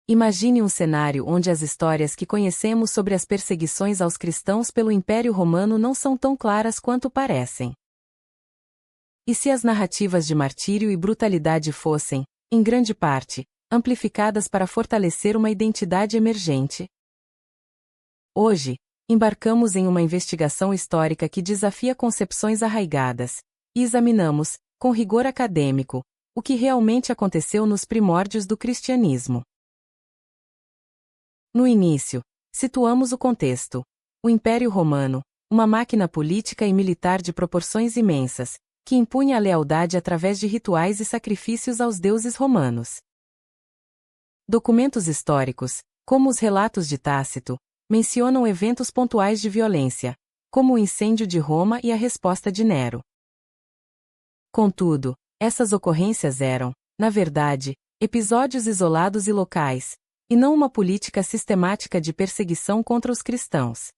Imagine um cenário onde as histórias que conhecemos sobre as perseguições aos cristãos pelo Império Romano não são tão claras quanto parecem. E se as narrativas de martírio e brutalidade fossem, em grande parte, amplificadas para fortalecer uma identidade emergente? Hoje, embarcamos em uma investigação histórica que desafia concepções arraigadas, e examinamos, com rigor acadêmico, o que realmente aconteceu nos primórdios do cristianismo. No início, situamos o contexto. O Império Romano, uma máquina política e militar de proporções imensas, que impunha a lealdade através de rituais e sacrifícios aos deuses romanos. Documentos históricos, como os relatos de Tácito, mencionam eventos pontuais de violência, como o incêndio de Roma e a resposta de Nero. Contudo, essas ocorrências eram, na verdade, episódios isolados e locais, e não uma política sistemática de perseguição contra os cristãos.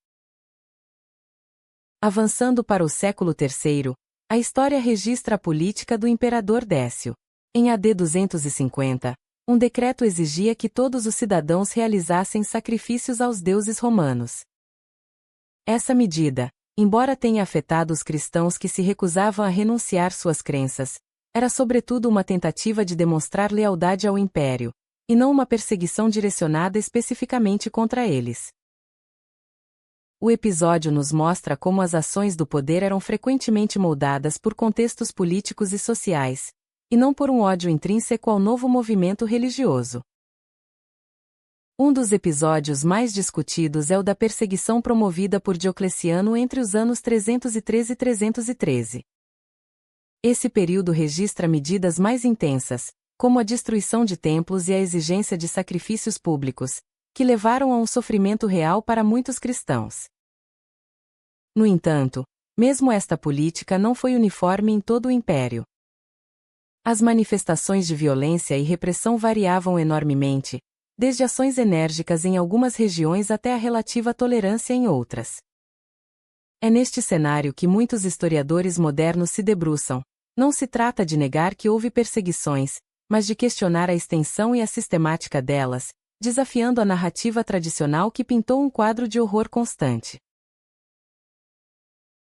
Avançando para o século III, a história registra a política do imperador Décio. Em AD 250, um decreto exigia que todos os cidadãos realizassem sacrifícios aos deuses romanos. Essa medida, embora tenha afetado os cristãos que se recusavam a renunciar suas crenças, era sobretudo uma tentativa de demonstrar lealdade ao império, e não uma perseguição direcionada especificamente contra eles. O episódio nos mostra como as ações do poder eram frequentemente moldadas por contextos políticos e sociais, e não por um ódio intrínseco ao novo movimento religioso. Um dos episódios mais discutidos é o da perseguição promovida por Diocleciano entre os anos 313 e 313. Esse período registra medidas mais intensas, como a destruição de templos e a exigência de sacrifícios públicos, que levaram a um sofrimento real para muitos cristãos. No entanto, mesmo esta política não foi uniforme em todo o império. As manifestações de violência e repressão variavam enormemente, desde ações enérgicas em algumas regiões até a relativa tolerância em outras. É neste cenário que muitos historiadores modernos se debruçam. Não se trata de negar que houve perseguições, mas de questionar a extensão e a sistemática delas, desafiando a narrativa tradicional que pintou um quadro de horror constante.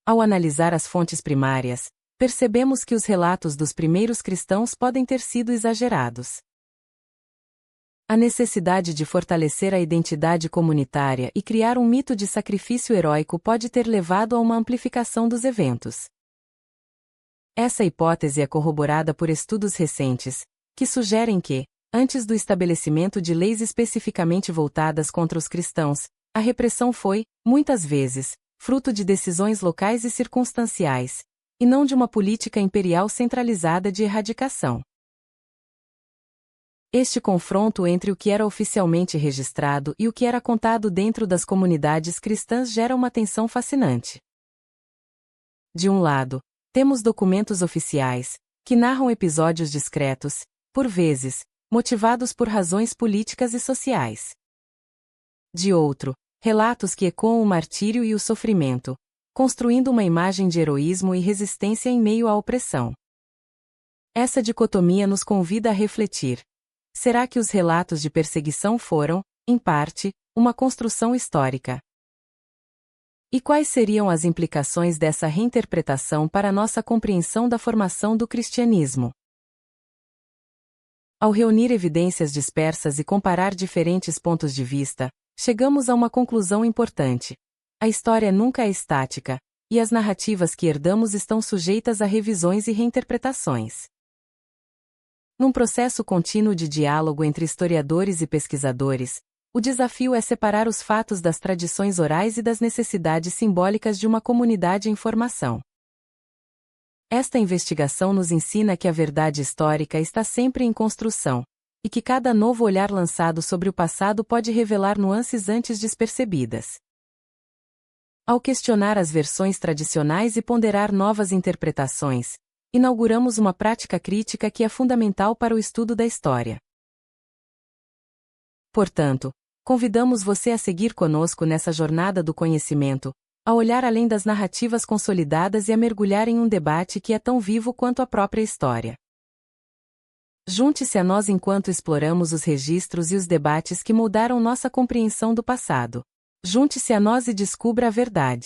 Ao analisar as fontes primárias, percebemos que os relatos dos primeiros cristãos podem ter sido exagerados. A necessidade de fortalecer a identidade comunitária e criar um mito de sacrifício heróico pode ter levado a uma amplificação dos eventos. Essa hipótese é corroborada por estudos recentes, que sugerem que, antes do estabelecimento de leis especificamente voltadas contra os cristãos, a repressão foi, muitas vezes, fruto de decisões locais e circunstanciais, e não de uma política imperial centralizada de erradicação. Este confronto entre o que era oficialmente registrado e o que era contado dentro das comunidades cristãs gera uma tensão fascinante. De um lado, temos documentos oficiais, que narram episódios discretos, por vezes, motivados por razões políticas e sociais. De outro, relatos que ecoam o martírio e o sofrimento, construindo uma imagem de heroísmo e resistência em meio à opressão. Essa dicotomia nos convida a refletir. Será que os relatos de perseguição foram, em parte, uma construção histórica? E quais seriam as implicações dessa reinterpretação para nossa compreensão da formação do cristianismo? Ao reunir evidências dispersas e comparar diferentes pontos de vista, chegamos a uma conclusão importante. A história nunca é estática, e as narrativas que herdamos estão sujeitas a revisões e reinterpretações. Num processo contínuo de diálogo entre historiadores e pesquisadores, o desafio é separar os fatos das tradições orais e das necessidades simbólicas de uma comunidade em formação. Esta investigação nos ensina que a verdade histórica está sempre em construção, e que cada novo olhar lançado sobre o passado pode revelar nuances antes despercebidas. Ao questionar as versões tradicionais e ponderar novas interpretações, inauguramos uma prática crítica que é fundamental para o estudo da história. Portanto, convidamos você a seguir conosco nessa jornada do conhecimento, a olhar além das narrativas consolidadas e a mergulhar em um debate que é tão vivo quanto a própria história. Junte-se a nós enquanto exploramos os registros e os debates que moldaram nossa compreensão do passado. Junte-se a nós e descubra a verdade.